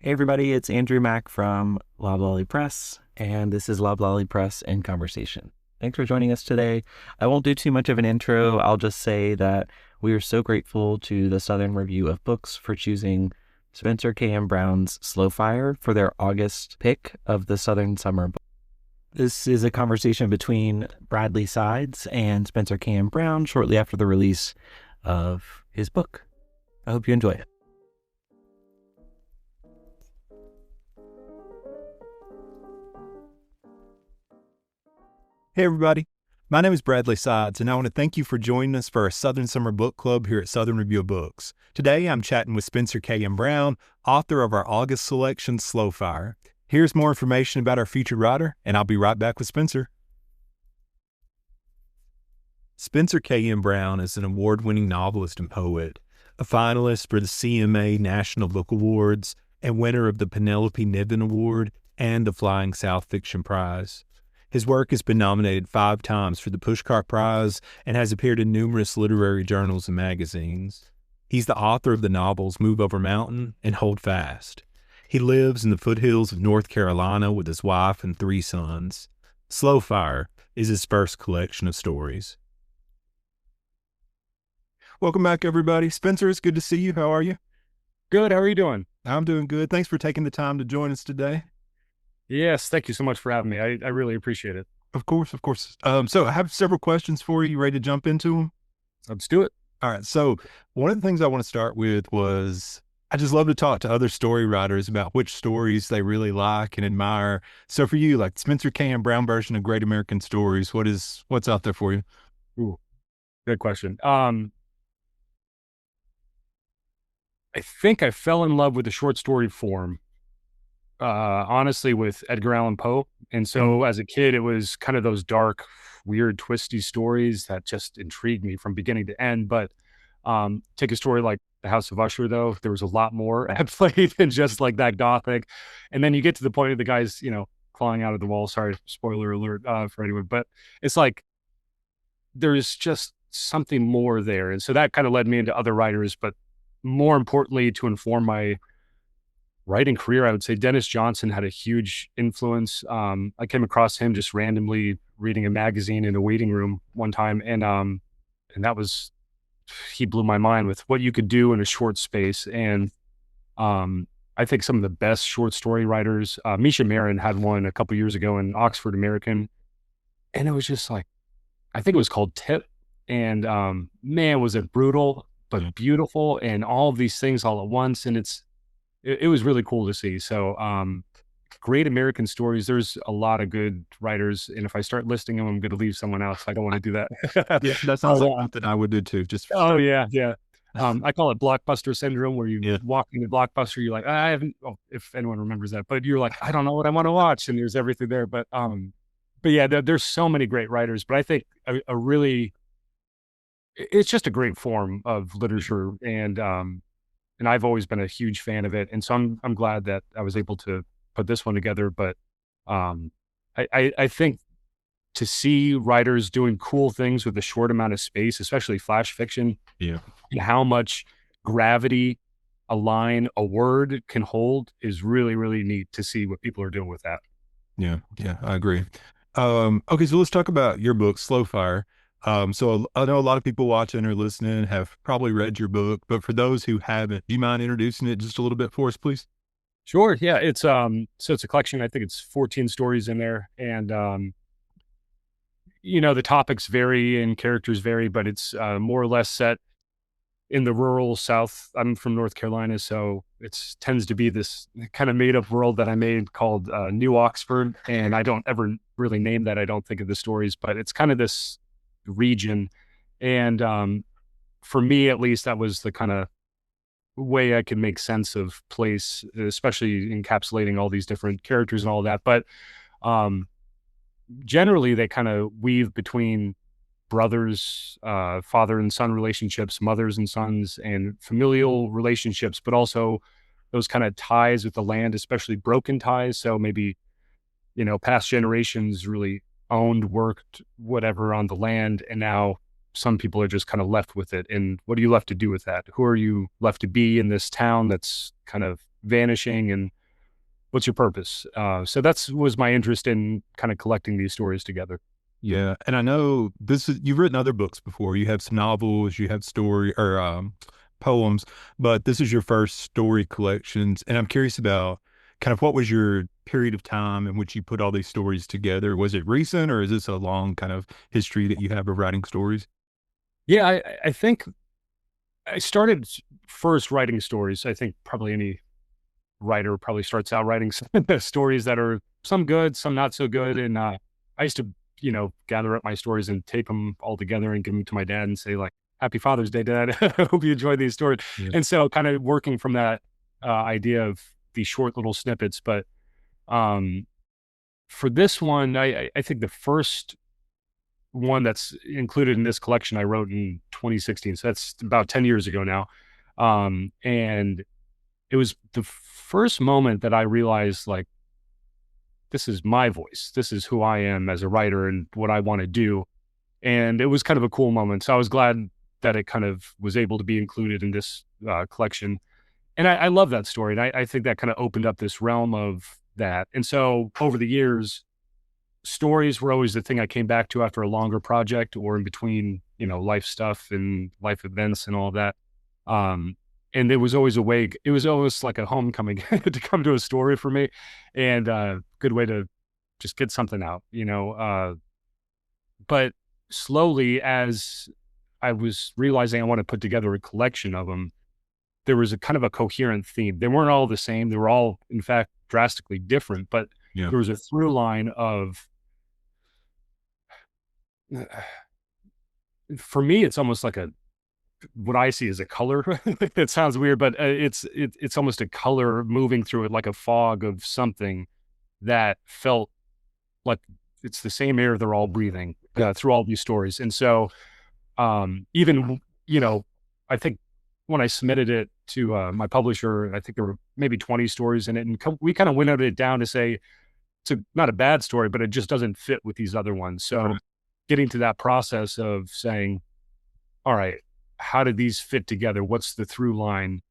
Hey everybody, it's Andrew Mack from Loblolly Press, and this is Loblolly Press in Conversation. Thanks for joining us today. I won't do too much of an intro. I'll just say that we are so grateful to the Southern Review of Books for choosing Spencer K.M. Brown's Slow Fire for their August pick of the Southern Summer Book. This is a conversation between Bradley Sides and Spencer K.M. Brown shortly after the release of his book. I hope you enjoy it. Hey everybody, my name is Bradley Sides, and I want to thank you for joining us for our Southern Summer Book Club here at Southern Review of Books. Today I'm chatting with Spencer K.M. Brown, author of our August selection, Slow Fire. Here's more information about our featured writer, and I'll be right back with Spencer. Spencer K.M. Brown is an award-winning novelist and poet, a finalist for the CMA National Book Awards, and winner of the Penelope Niven Award and the Flying South Fiction Prize. His work has been nominated 5 times for the Pushcart Prize and has appeared in numerous literary journals and magazines. He's the author of the novels Move Over Mountain and Hold Fast. He lives in the foothills of North Carolina with his wife and 3 sons. Slow Fire is his first collection of stories. Welcome back, everybody. Spencer, it's good to see you. How are you? Good. How are you doing? I'm doing good. Thanks for taking the time to join us today. Yes, thank you so much for having me. I really appreciate it. Of course. So I have several questions for you. You ready to jump into them? Let's do it. All right. So one of the things I want to start with was I just love to talk to other story writers about which stories they really like and admire. So for you, like Spencer K.M. Brown version of Great American Stories, what's out there for you? Ooh, good question. I think I fell in love with the short story form, honestly, with Edgar Allan Poe. And so as a kid, it was kind of those dark, weird, twisty stories that just intrigued me from beginning to end. But take a story like The House of Usher, though, there was a lot more at play than just like that Gothic. And then you get to the point of the guys, clawing out of the wall. Sorry, spoiler alert for anyone. But it's like there's just something more there. And so that kind of led me into other writers. But more importantly, to inform my writing career, I would say Dennis Johnson had a huge influence. I came across him just randomly reading a magazine in a waiting room one time, and that was, he blew my mind with what you could do in a short space. And I think some of the best short story writers, Misha Marin had one a couple years ago in Oxford American, and it was just like, I think it was called Tip, and man, was it brutal but beautiful, and all of these things all at once, and it was really cool to see. So, Great American Stories, there's a lot of good writers. And if I start listing them, I'm going to leave someone else. I don't want to do that. Yeah, that sounds like something I would do too. Yeah. I call it blockbuster syndrome, where you walk into Blockbuster, you're like, I haven't, if anyone remembers that, but you're like, I don't know what I want to watch. And there's everything there. But yeah, there's so many great writers, but I think it's just a great form of literature. And I've always been a huge fan of it. And so I'm glad that I was able to put this one together. But I think to see writers doing cool things with a short amount of space, especially flash fiction, and how much gravity a line, a word can hold, is really, really neat to see what people are doing with that. Yeah, I agree. Okay, so let's talk about your book, Slow Fire. So I know a lot of people watching or listening have probably read your book, but for those who haven't, do you mind introducing it just a little bit for us, please? Sure. Yeah. It's so it's a collection. I think it's 14 stories in there. And the topics vary and characters vary, but it's more or less set in the rural South. I'm from North Carolina, so it tends to be this kind of made up world that I made called New Oxford. And I don't ever really name that, I don't think, of the stories, but it's kind of this region. And for me, at least, that was the kind of way I could make sense of place, especially encapsulating all these different characters and all that. But generally, they kind of weave between brothers, father and son relationships, mothers and sons, and familial relationships, but also those kind of ties with the land, especially broken ties. So maybe, past generations really owned, worked, whatever on the land, and now some people are just kind of left with it. And what are you left to do with that? Who are you left to be in this town that's kind of vanishing, and what's your purpose? So that's was my interest in kind of collecting these stories together. Yeah, and I know you've written other books before. You have some novels, you have story or poems, but this is your first story collections. And I'm curious about kind of what was your period of time in which you put all these stories together? Was it recent, or is this a long kind of history that you have of writing stories? Yeah, I think I started first writing stories. I think probably any writer probably starts out writing stories that are some good, some not so good. And I used to, gather up my stories and tape them all together and give them to my dad and say like, "Happy Father's Day, Dad. I hope you enjoy these stories." Yeah. And so kind of working from that idea of these short little snippets. But um, for this one, I think the first one that's included in this collection I wrote in 2016. So that's about 10 years ago now. And it was the first moment that I realized like, this is my voice. This is who I am as a writer and what I want to do. And it was kind of a cool moment. So I was glad that it kind of was able to be included in this collection. And I love that story. And I think that kind of opened up this realm of that. And so over the years, stories were always the thing I came back to after a longer project or in between, life stuff and life events and all of that. And it was always a way, it was always like a homecoming to come to a story for me, and good way to just get something out, but slowly as I was realizing I want to put together a collection of them, there was a kind of a coherent theme. They weren't all the same. They were all, in fact, drastically different, but Yeah. there was a through line of, for me, it's almost like what I see as a color. It sounds weird, but it's almost a color moving through it like a fog of something that felt like it's the same air they're all breathing through all these stories. And so even, I think when I submitted it to my publisher, I think there were maybe 20 stories in it. And we kind of winnowed it down to say, not a bad story, but it just doesn't fit with these other ones. So getting to that process of saying, all right, how did these fit together? What's the through line?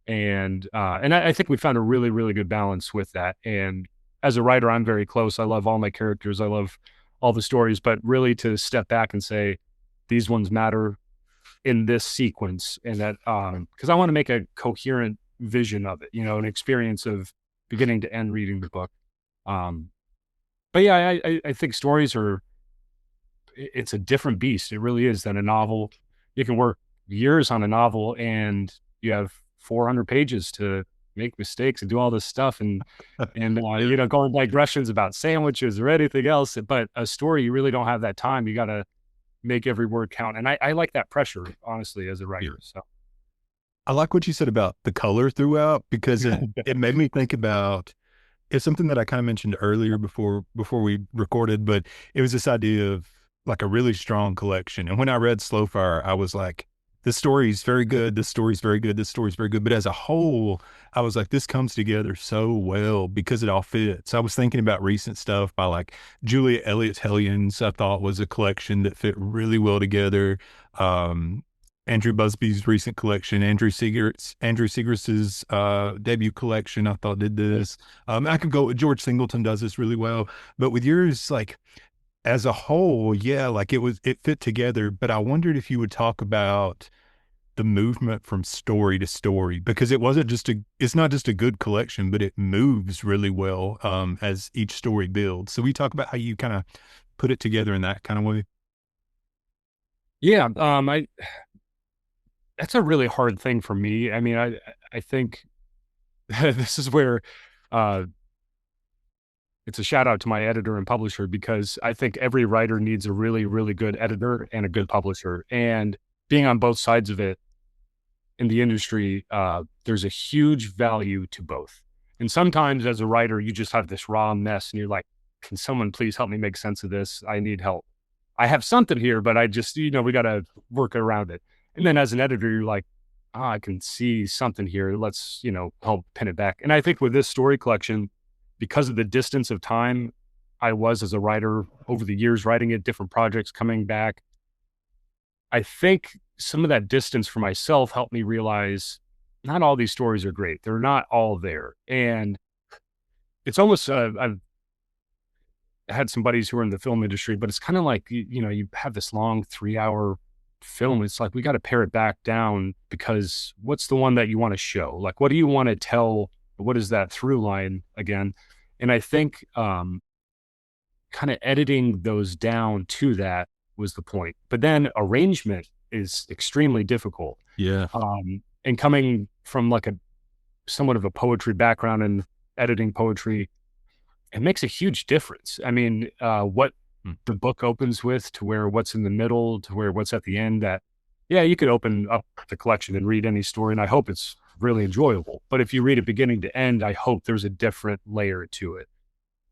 And I think we found a really, really good balance with that. And as a writer, I'm very close. I love all my characters. I love all the stories, but really to step back and say, these ones matter in this sequence. And that, because I want to make a coherent vision of it, an experience of beginning to end reading the book. But yeah, I think stories it's a different beast. It really is than a novel. You can work years on a novel and you have 400 pages to make mistakes and do all this stuff and go in digressions about sandwiches or anything else. But a story, you really don't have that time. You got to make every word count. And I like that pressure, honestly, as a writer. So I like what you said about the color throughout, because it made me think about, it's something that I kind of mentioned earlier before we recorded, but it was this idea of like a really strong collection. And when I read Slow Fire, I was like, this story's very good. This story's very good. This story's very good. But as a whole, I was like, this comes together so well because it all fits. I was thinking about recent stuff by like Julia Elliott's Hellions, I thought was a collection that fit really well together. Andrew Busby's recent collection, Andrew Segrist's debut collection, I thought did this. I could go, George Singleton does this really well, but with yours, like as a whole, yeah, like it fit together. But I wondered if you would talk about the movement from story to story, because it's not just a good collection, but it moves really well as each story builds. So we talk about how you kind of put it together in that kind of way. yeah, that's a really hard thing for me. I mean, I think this is where it's a shout out to my editor and publisher, because I think every writer needs a really, really good editor and a good publisher. And being on both sides of it in the industry, there's a huge value to both. And sometimes as a writer, you just have this raw mess and you're like, can someone please help me make sense of this? I need help. I have something here, but I just, we got to work around it. And then as an editor, you're like, I can see something here. Let's, help pin it back. And I think with this story collection, because of the distance of time I was as a writer over the years, writing it, different projects coming back, I think some of that distance for myself helped me realize not all these stories are great. They're not all there. And it's almost, I've had some buddies who are in the film industry, but it's kind of like, you have this long 3 hour film. It's like, we got to pare it back down, because what's the one that you want to show? Like, what do you want to tell? What is that through line again? And I think, kind of editing those down to that was the point. But then arrangement is extremely difficult. Yeah. And coming from like a somewhat of a poetry background and editing poetry, it makes a huge difference. I mean, what the book opens with to where what's in the middle to where what's at the end, that, yeah, you could open up the collection and read any story, and I hope it's really enjoyable. But if you read it beginning to end, I hope there's a different layer to it.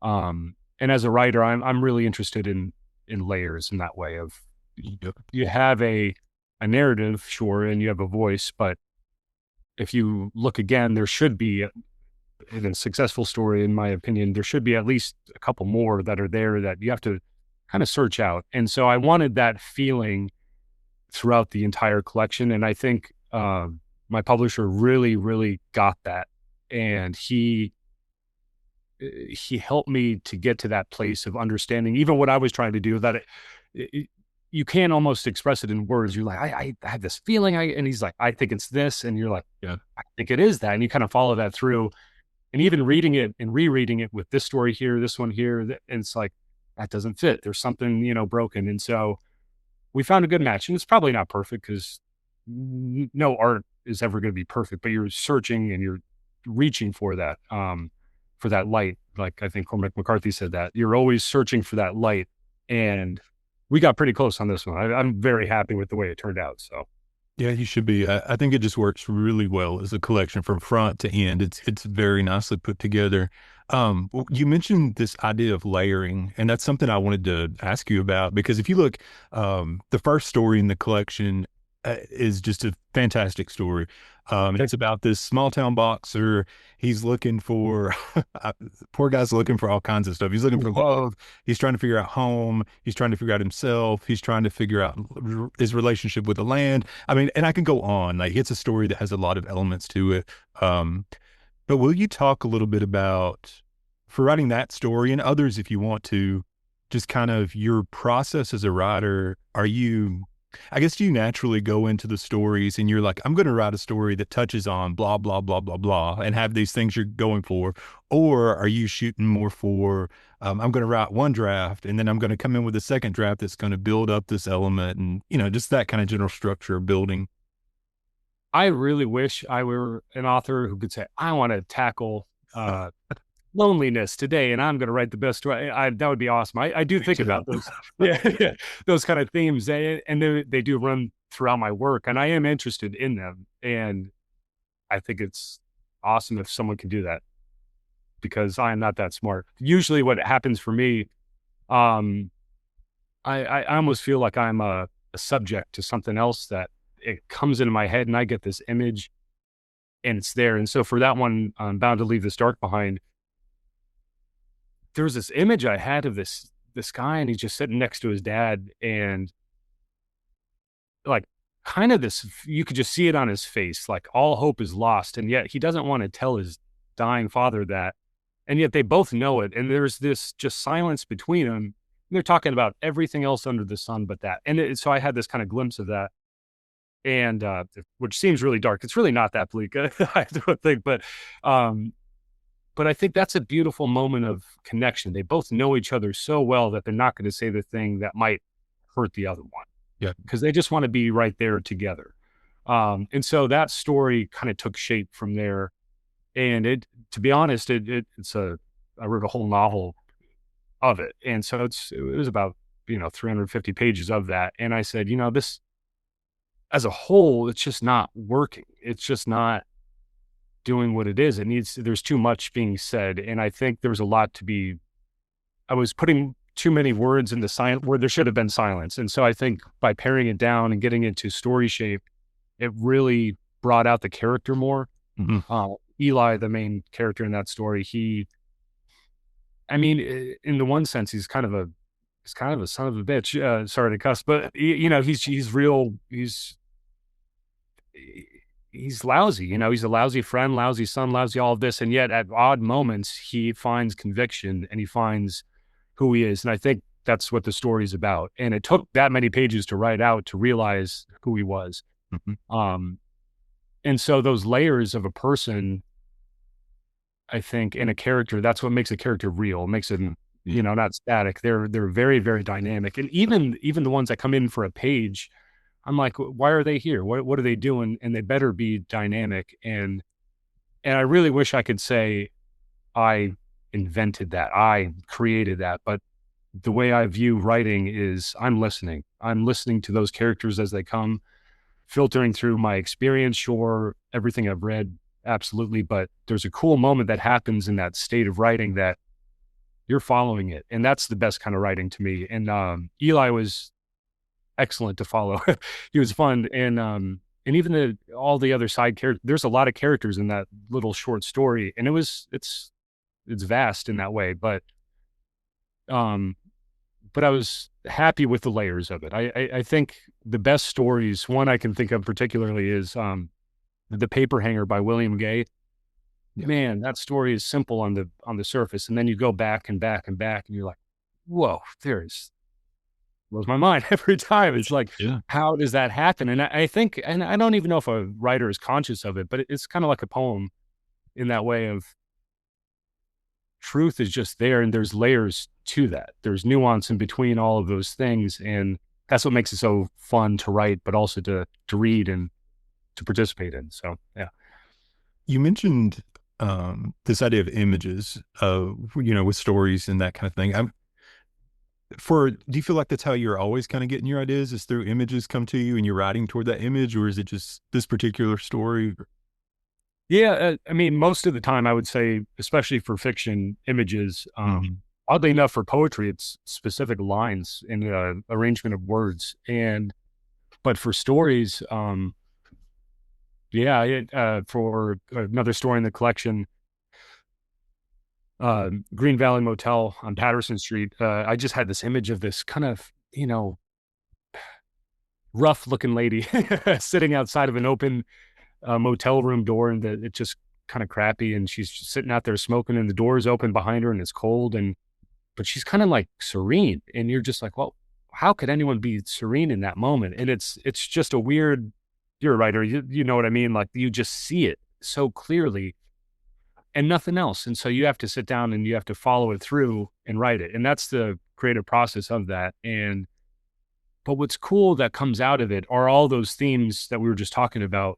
And as a writer, I'm really interested in layers in that way of, you have a narrative, sure, and you have a voice, but if you look again, there should be, in a successful story, in my opinion, there should be at least a couple more that are there that you have to kind of search out. And so I wanted that feeling throughout the entire collection. And I think my publisher really, really got that. And he helped me to get to that place of understanding even what I was trying to do, that you can't almost express it in words. You're like, I have this feeling, and he's like, I think it's this. And you're like, yeah, I think it is that. And you kind of follow that through. And even reading it and rereading it with this story here, this one here, and it's like, that doesn't fit. There's something, broken. And so we found a good match. And it's probably not perfect, because no art is ever going to be perfect, but you're searching and you're reaching for that light. Like I think Cormac McCarthy said, that you're always searching for that light. And we got pretty close on this one. I'm very happy with the way it turned out. So. Yeah, you should be. I think it just works really well as a collection from front to end. It's very nicely put together. You mentioned this idea of layering, and that's something I wanted to ask you about, because if you look, the first story in the collection is just a fantastic story. It's about this small town boxer. He's looking for, poor guy's looking for all kinds of stuff. He's looking for love. He's trying to figure out home. He's trying to figure out himself. He's trying to figure out his relationship with the land. I mean, and I can go on. Like, it's a story that has a lot of elements to it. But will you talk a little bit about, for writing that story and others, if you want to, just kind of your process as a writer? I guess, do you naturally go into the stories and you're like, I'm going to write a story that touches on blah, blah, blah, blah, blah, and have these things you're going for? Or are you shooting more for, I'm going to write one draft and then I'm going to come in with a second draft that's going to build up this element, and, just that kind of general structure of building? I really wish I were an author who could say, I want to tackle loneliness today, and I'm going to write the best story. That would be awesome. I do think about those, yeah, those kind of themes, and they do run throughout my work, and I am interested in them. And I think it's awesome if someone can do that, because I am not that smart. Usually what happens for me, I almost feel like I'm a subject to something else, that it comes into my head and I get this image and it's there. And so for that one, I'm bound to leave this dark behind. There was this image I had of this guy, and he's just sitting next to his dad, and like, kind of this, you could just see it on his face, like all hope is lost. And yet he doesn't want to tell his dying father that. And yet they both know it. And there's this just silence between them. They're talking about everything else under the sun but that. And so I had this kind of glimpse of that. And which seems really dark. It's really not that bleak, I don't think. But I think that's a beautiful moment of connection. They both know each other so well that they're not going to say the thing that might hurt the other one. Yeah. Because they just want to be right there together. And so that story kind of took shape from there. And to be honest, I wrote a whole novel of it. And so it was about, 350 pages of that. And I said, this, as a whole, it's just not working. It's just not doing what it is. There's too much being said. And I think there was a lot I was putting too many words in the silence where there should have been silence. And so I think by paring it down and getting into story shape, it really brought out the character more. Mm-hmm. Eli, the main character in that story, in the one sense, he's kind of a son of a bitch. Sorry to cuss, but he's real. he's lousy, he's a lousy friend, lousy son, lousy all of this. And yet at odd moments, he finds conviction and he finds who he is. And I think that's what the story is about. And it took that many pages to write out to realize who he was. Mm-hmm. And so those layers of a person, I think, in a character, that's what makes a character real. It makes it, not static. They're very, very dynamic. And even the ones that come in for a page, I'm like, why are they here? What are they doing? And they better be dynamic. And I really wish I could say I invented that, I created that. But the way I view writing is I'm listening. I'm listening to those characters as they come, filtering through my experience, sure, everything I've read, absolutely. But there's a cool moment that happens in that state of writing that you're following it. And that's the best kind of writing to me. And Eli was excellent to follow. He was fun. And even all the other side characters, there's a lot of characters in that little short story. And it's vast in that way. Um, but I was happy with the layers of it. I think the best stories, one I can think of particularly is The Paper Hanger by William Gay. Yeah. Man, that story is simple on the surface, and then you go back and back and back, and you're like, "Whoa, blows my mind every time." It's like, how does that happen? And I think, and I don't even know if a writer is conscious of it, but it's kind of like a poem in that way of truth is just there, and there's layers to that. There's nuance in between all of those things, and that's what makes it so fun to write, but also to read and to participate in. So, yeah. You mentioned this idea of images, with stories and that kind of thing. Do you feel like that's how you're always kind of getting your ideas, is through images come to you and you're writing toward that image, or is it just this particular story? Yeah, I mean, most of the time, I would say, especially for fiction, images. Oddly enough, for poetry, it's specific lines and arrangement of words. But for stories, for another story in the collection, Green Valley Motel on Patterson Street, I just had this image of this kind of, rough looking lady sitting outside of an open motel room door, and it's just kind of crappy. And she's just sitting out there smoking, and the door is open behind her and it's cold. But she's kind of like serene. And you're just like, well, how could anyone be serene in that moment? And it's just a weird, you're a writer, you know what I mean? Like you just see it so clearly and nothing else. And so you have to sit down and you have to follow it through and write it. And that's the creative process of that. But what's cool that comes out of it are all those themes that we were just talking about.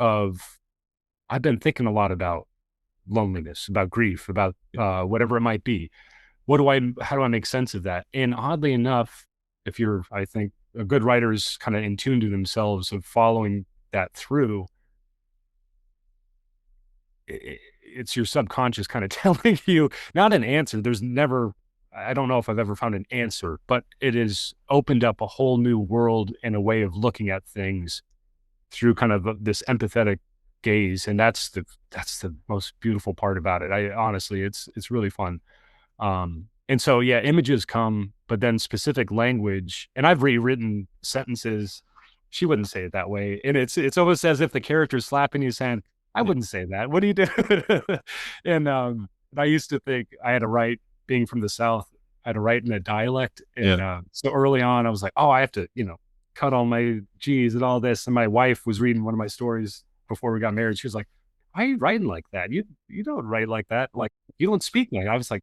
Of I've been thinking a lot about loneliness, about grief, about whatever it might be. How do I make sense of that? And oddly enough, if I think a good writer is kind of in tune to themselves of following that through, it's your subconscious kind of telling you, not an answer. I don't know if I've ever found an answer, but it has opened up a whole new world and a way of looking at things through kind of this empathetic gaze. And that's the most beautiful part about it. Honestly, it's really fun. And so, yeah, images come, but then specific language, and I've rewritten sentences. She wouldn't say it that way. And it's almost as if the character's slapping you saying, I wouldn't say that. What do you do? And I used to think I had to write, being from the South, I had to write in a dialect. And so early on, I was like, oh, I have to, cut all my G's and all this. And my wife was reading one of my stories before we got married. She was like, why are you writing like that? You don't write like that. Like, you don't speak like that. I was like,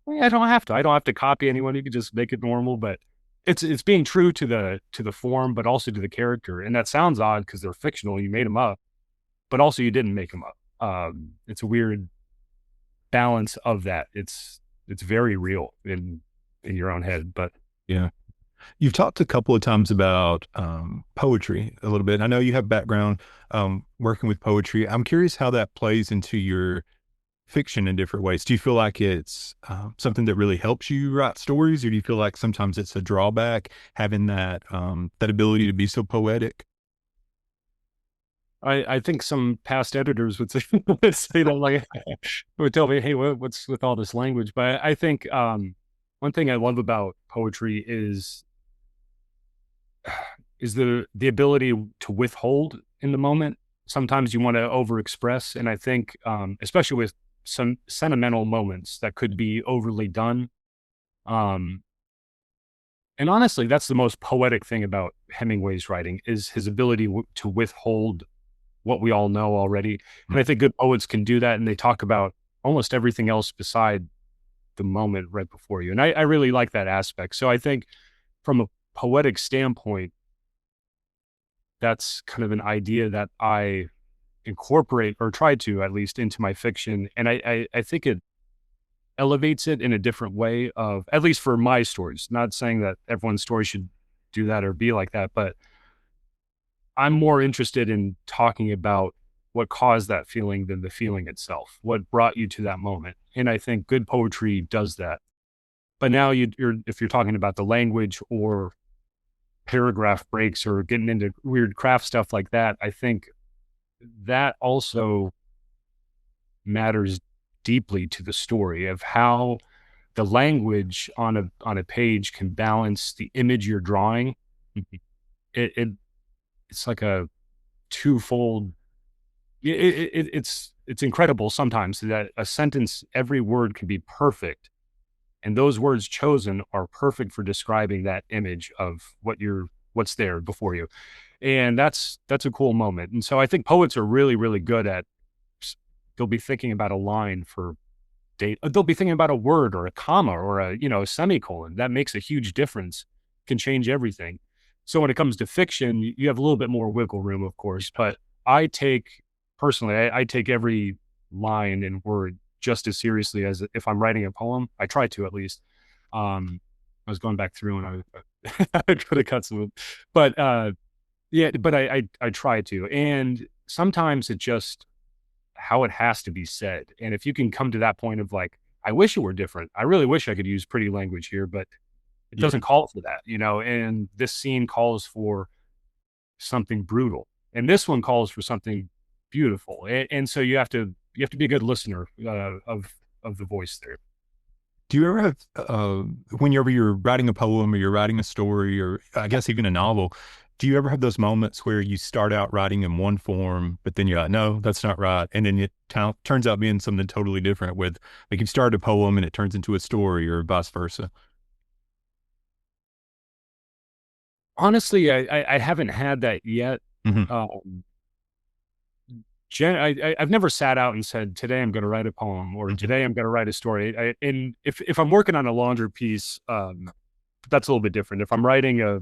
well, I don't have to. I don't have to copy anyone. You can just make it normal. But it's being true to the form, but also to the character. And that sounds odd because they're fictional. You made them up, but also you didn't make them up. It's a weird balance of that. It's very real in your own head. But yeah. You've talked a couple of times about poetry a little bit. I know you have background working with poetry. I'm curious how that plays into your fiction in different ways. Do you feel like it's something that really helps you write stories, or do you feel like sometimes it's a drawback having that ability to be so poetic? I think some past editors would say, like, would tell me, hey, what's with all this language? But I think one thing I love about poetry is the ability to withhold in the moment. Sometimes you want to overexpress. And I think, especially with some sentimental moments that could be overly done. Um, and honestly, that's the most poetic thing about Hemingway's writing is his ability to withhold what we all know already. And I think good poets can do that. And they talk about almost everything else beside the moment right before you. And I really like that aspect. So I think from a poetic standpoint, that's kind of an idea that I incorporate or try to at least into my fiction. And I think it elevates it in a different way of, at least for my stories, not saying that everyone's story should do that or be like that, but I'm more interested in talking about what caused that feeling than the feeling itself, what brought you to that moment. And I think good poetry does that. But now if you're talking about the language or paragraph breaks or getting into weird craft stuff like that, I think that also matters deeply to the story of how the language on a page can balance the image you're drawing. It's like a twofold. It's incredible sometimes that a sentence, every word can be perfect, and those words chosen are perfect for describing that image of what's there before you. And that's a cool moment. And so I think poets are really, really good at, they'll be thinking about a line for date. They'll be thinking about a word or a comma or a semicolon. That makes a huge difference, can change everything. So when it comes to fiction, you have a little bit more wiggle room, of course, but personally, I take every line and word just as seriously as if I'm writing a poem. I try to, at least. I was going back through and I could have cut some, but yeah, but I try to. And sometimes it just how it has to be said. And if you can come to that point of like, I wish it were different. I really wish I could use pretty language here, but it Yeah. doesn't call for that, and this scene calls for something brutal. And this one calls for something beautiful. And so you have to be a good listener of the voice there. Do you ever have, whenever you're writing a poem or you're writing a story or I guess even a novel, do you ever have those moments where you start out writing in one form, but then you're like, no, that's not right. And then it turns out being something totally different with, like, you start a poem and it turns into a story or vice versa? Honestly, I haven't had that yet. Hmm. Um, I've never sat out and said, today I'm going to write a poem or Hmm. today I'm going to write a story. And if I'm working on a longer piece, that's a little bit different. If I'm writing a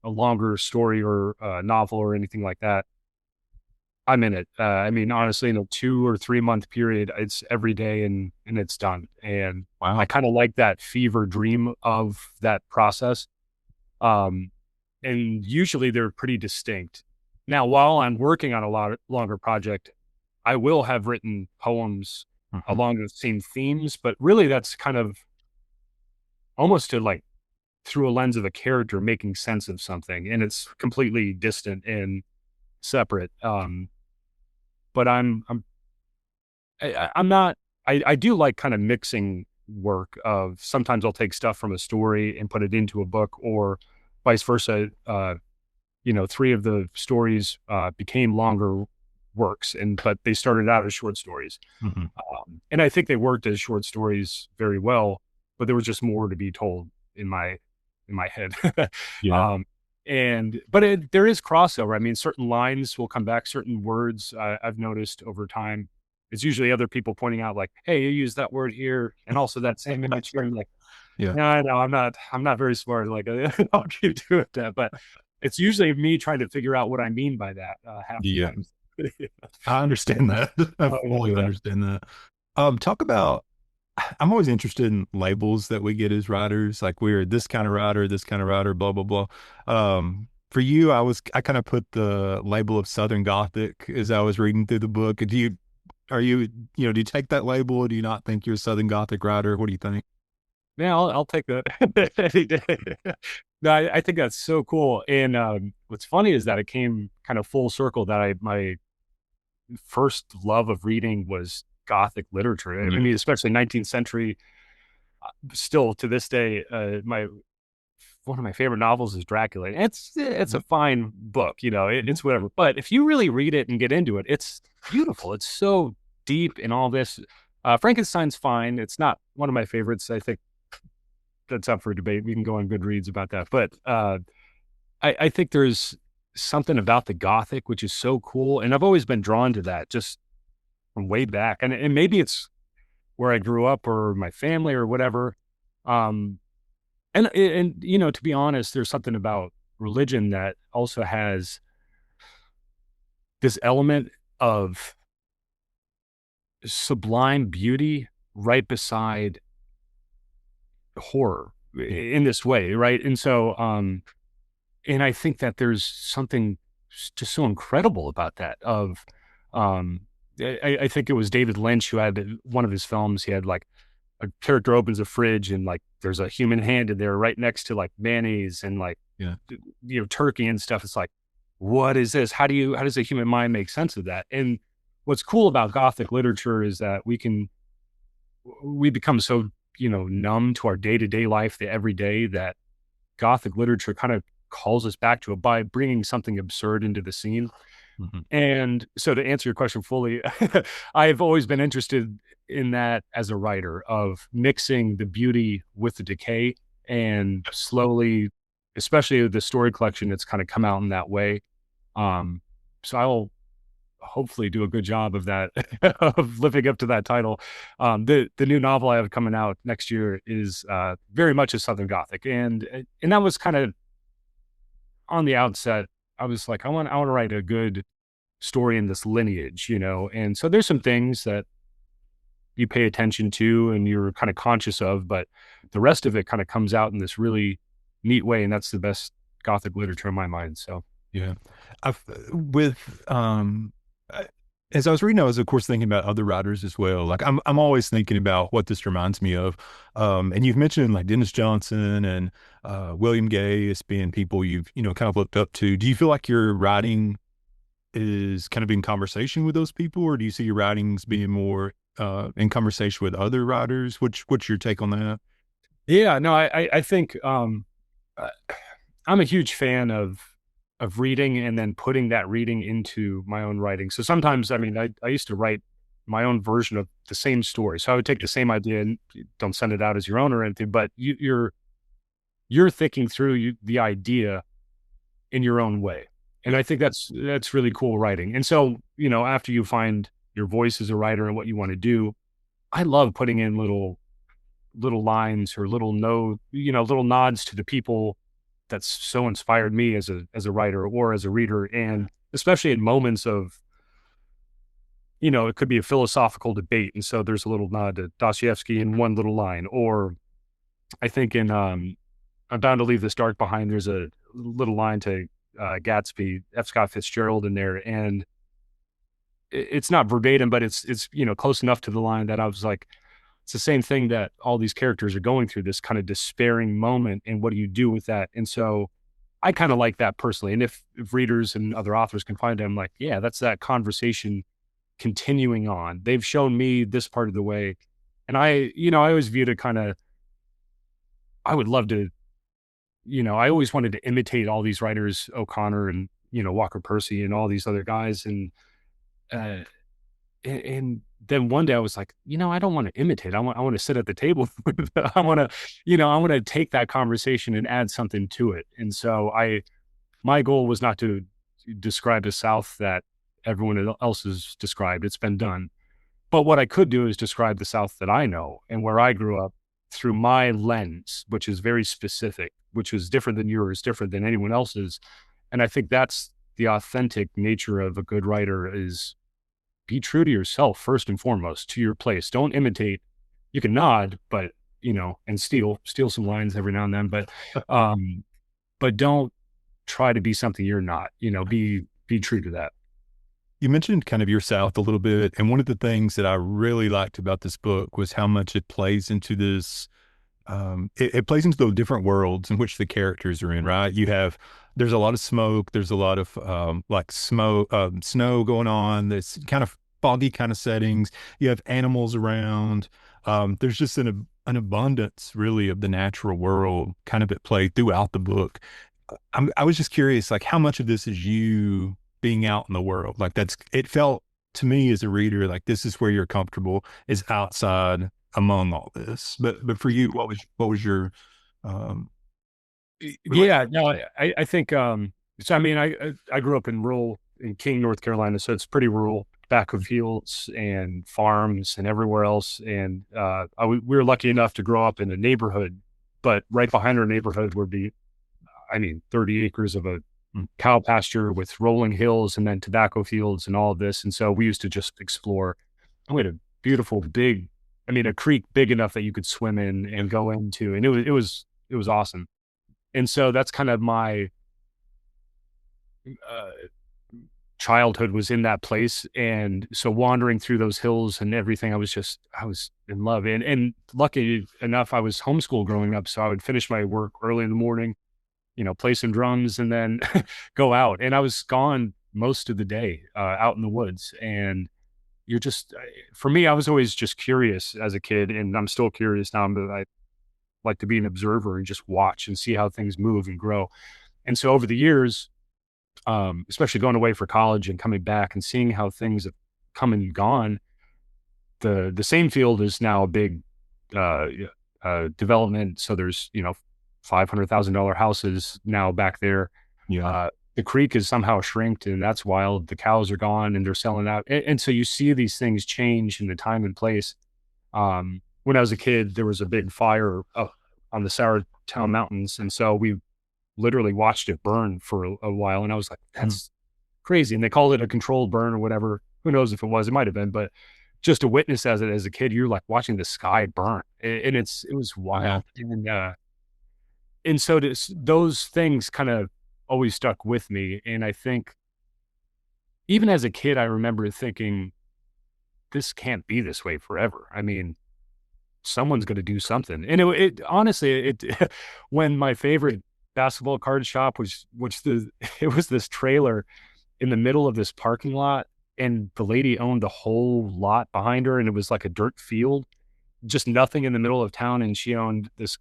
longer story or a novel or anything like that, I'm in it. I mean, honestly, in a 2 or 3 month period, it's every day and it's done. And I Wow. kind of like that fever dream of that process. Um, and usually they're pretty distinct. Now, while I'm working on a lot longer project, I will have written poems Hmm. along the same themes, but really that's kind of almost to like through a lens of a character making sense of something, and it's completely distant and separate. But I'm not. I do like kind of mixing work of sometimes I'll take stuff from a story and put it into a book, or vice versa. Three of the stories became longer works, but they started out as short stories. Hmm. And I think they worked as short stories very well, but there was just more to be told in my head. Yeah. um, but there is crossover. I mean, certain lines will come back, certain words I've noticed over time. It's usually other people pointing out, like, "Hey, you use that word here, and also that same image here." I'm like, Yeah. "No, I know, I'm not very smart. Like, I'll keep doing that." But it's usually me trying to figure out what I mean by that half the Yeah. time. I understand that. I Oh, fully yeah. understand that. Talk about, I'm always interested in labels that we get as writers. Like, we're this kind of writer, blah, blah, blah. For you, I kind of put the label of Southern Gothic as I was reading through the book. Are you, do you take that label or do you not think you're a Southern Gothic writer? What do you think? Yeah, I'll take that any day. No, I think that's so cool. And what's funny is that it came kind of full circle that my first love of reading was Gothic literature. I Yeah. mean, especially 19th century. Still to this day, my one of my favorite novels is Dracula. And it's a fine book, it's whatever. But if you really read it and get into it, it's beautiful. It's so deep in all this. Frankenstein's fine. It's not one of my favorites. I think that's up for debate. We can go on Goodreads about that. But I think there's something about the Gothic which is so cool, and I've always been drawn to that just from way back. And maybe it's where I grew up or my family or whatever. And to be honest, there's something about religion that also has this element of sublime beauty right beside horror in this way, right? And so, and I think that there's something just so incredible about that. I think it was David Lynch who had one of his films. He had like a character opens a fridge and like there's a human hand in there right next to like mayonnaise and like turkey and stuff. It's like, what is this? How does a human mind make sense of that? And what's cool about Gothic literature is that we become so numb to our day-to-day life, the everyday, that Gothic literature kind of calls us back to it by bringing something absurd into the scene. Mm-hmm. And so to answer your question fully, I've always been interested in that as a writer, of mixing the beauty with the decay, and slowly, especially the story collection, it's kind of come out in that way. So I'll hopefully do a good job of that, of living up to that title. The new novel I have coming out next year is very much a Southern Gothic, and that was kind of on the outset. I was like, I want to write a good story in this lineage, and so there's some things that you pay attention to and you're kind of conscious of, but the rest of it kind of comes out in this really neat way, and that's the best Gothic literature in my mind. So yeah, as I was reading, I was of course thinking about other writers as well. Like I'm always thinking about what this reminds me of. And you've mentioned like Dennis Johnson and William Gay as being people you've kind of looked up to. Do you feel like your writing is kind of in conversation with those people, or do you see your writings being more in conversation with other writers? What's your take on that? Yeah, no, I think I'm a huge fan of reading and then putting that reading into my own writing. So sometimes, I mean, I used to write my own version of the same story. So I would take the same idea, and don't send it out as your own or anything, but you're thinking through the idea in your own way. And I think that's really cool writing. And so, after you find your voice as a writer and what you want to do, I love putting in little lines or little nods to the people that's so inspired me as a writer or as a reader. And especially in moments of, it could be a philosophical debate. And so there's a little nod to Dostoevsky in one little line. Or I think in I'm Bound to Leave This Dark Behind, there's a little line to Gatsby, F. Scott Fitzgerald in there. And it's not verbatim, but it's close enough to the line that I was like, it's the same thing that all these characters are going through, this kind of despairing moment. And what do you do with that? And so I kind of like that personally. And if readers and other authors can find it, I'm like, yeah, that's that conversation continuing on. They've shown me this part of the way. And I always viewed it kind of, I would love to, I always wanted to imitate all these writers, O'Connor and, Walker Percy and all these other guys. And then one day I was like, I don't want to imitate. I want to sit at the table. I want to take that conversation and add something to it. And so my goal was not to describe the South that everyone else has described. It's been done. But what I could do is describe the South that I know and where I grew up through my lens, which is very specific, which is different than yours, different than anyone else's. And I think that's the authentic nature of a good writer, is be true to yourself first and foremost, to your place. Don't imitate. You can nod, but and steal some lines every now and then, but don't try to be something you're not. Be true to that. You mentioned kind of your South a little bit, and one of the things that I really liked about this book was how much it plays into this. It plays into the different worlds in which the characters are in, right? There's a lot of smoke. There's a lot of snow going on. There's kind of foggy kind of settings. You have animals around. There's just an abundance really of the natural world kind of at play throughout the book. I was just curious, like how much of this is you being out in the world? Like it felt to me as a reader, like this is where you're comfortable, is outside among all this. But for you, what was your, um, Yeah, no, I think, so I mean, I grew up in King, North Carolina, so it's pretty rural, back of fields and farms and everywhere else. And we were lucky enough to grow up in a neighborhood, but right behind our neighborhood would be, I mean, 30 acres of a cow pasture with rolling hills and then tobacco fields and all of this. And so we used to just explore. We had a beautiful, big, I mean, a creek big enough that you could swim in and go into, and it was awesome. And so that's kind of my uh, childhood was in that place. And so wandering through those hills and everything, I was in love. And lucky enough, I was homeschooled growing up. So I would finish my work early in the morning, play some drums and then go out. And I was gone most of the day out in the woods. And you're just, for me, I was always just curious as a kid, and I'm still curious now, but I like to be an observer and just watch and see how things move and grow. And so over the years, especially going away for college and coming back and seeing how things have come and gone, the same field is now a big development. So there's, $500,000 houses now back there. yeah, The creek is somehow shrinked, and that's wild. The cows are gone and they're selling out. And so you see these things change in the time and place. When I was a kid, there was a big fire up on the Town Mountains. And so we literally watched it burn for a while. And I was like, that's crazy. And they called it a controlled burn or whatever. Who knows if it was, it might've been, but just to witness as a kid, you're like watching the sky burn, and it was wild. And so those things kind of always stuck with me. And I think even as a kid, I remember thinking, this can't be this way forever. I mean, someone's going to do something. And it honestly, when my favorite basketball card shop it was this trailer in the middle of this parking lot, and the lady owned the whole lot behind her, and it was like a dirt field, just nothing in the middle of town. And she owned this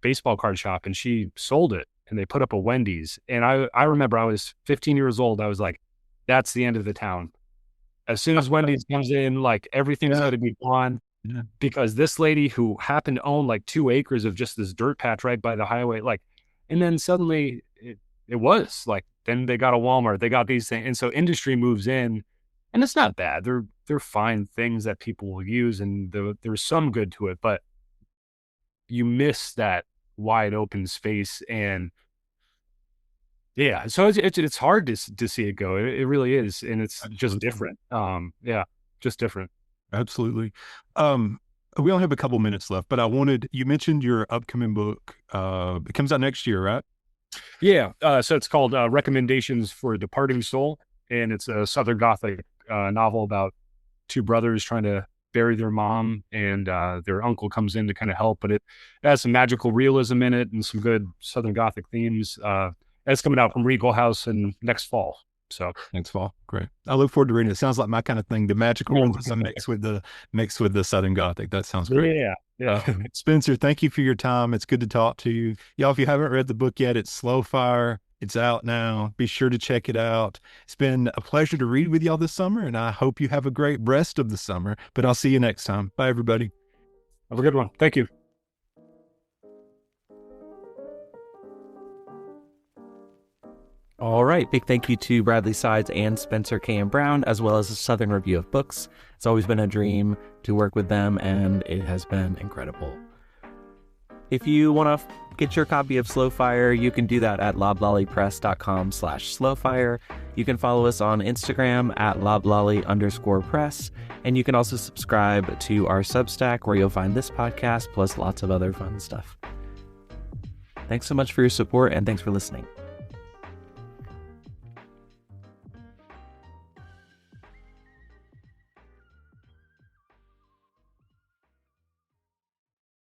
baseball card shop, and she sold it, and they put up a Wendy's. And I remember I was 15 years old. I was like, that's the end of the town. As soon as Wendy's comes in, like everything's going to be gone. Yeah. Because this lady who happened to own like 2 acres of just this dirt patch right by the highway, like, and then suddenly it was like, then they got a Walmart, they got these things. And so industry moves in, and it's not bad. They're fine things that people will use, and there's some good to it, but you miss that wide open space. And yeah, so it's hard to see it go. It really is. And it's just different. Yeah, just different. absolutely. We only have a couple minutes left, but you mentioned your upcoming book. It comes out next year, right? Yeah. So it's called Recommendations for a Departing Soul. And it's a Southern Gothic novel about 2 brothers trying to bury their mom, and their uncle comes in to kind of help. But it has some magical realism in it and some good Southern Gothic themes. It's coming out from Regal House in next fall. So Next fall. Great. I look forward to reading it. It sounds like my kind of thing. The magical realism mixed with the Southern Gothic. That sounds great. Yeah. Spencer, thank you for your time. It's good to talk to you. Y'all, if you haven't read the book yet, it's Slow Fire. It's out now. Be sure to check it out. It's been a pleasure to read with y'all this summer, and I hope you have a great rest of the summer, but I'll see you next time. Bye, everybody. Have a good one. Thank you. All right. Big thank you to Bradley Sides and Spencer K.M. Brown, as well as the Southern Review of Books. It's always been a dream to work with them, and it has been incredible. If you want to get your copy of Slow Fire, you can do that at loblollypress.com/slowfire. You can follow us on Instagram at loblolly_press. And you can also subscribe to our Substack, where you'll find this podcast plus lots of other fun stuff. Thanks so much for your support, and thanks for listening.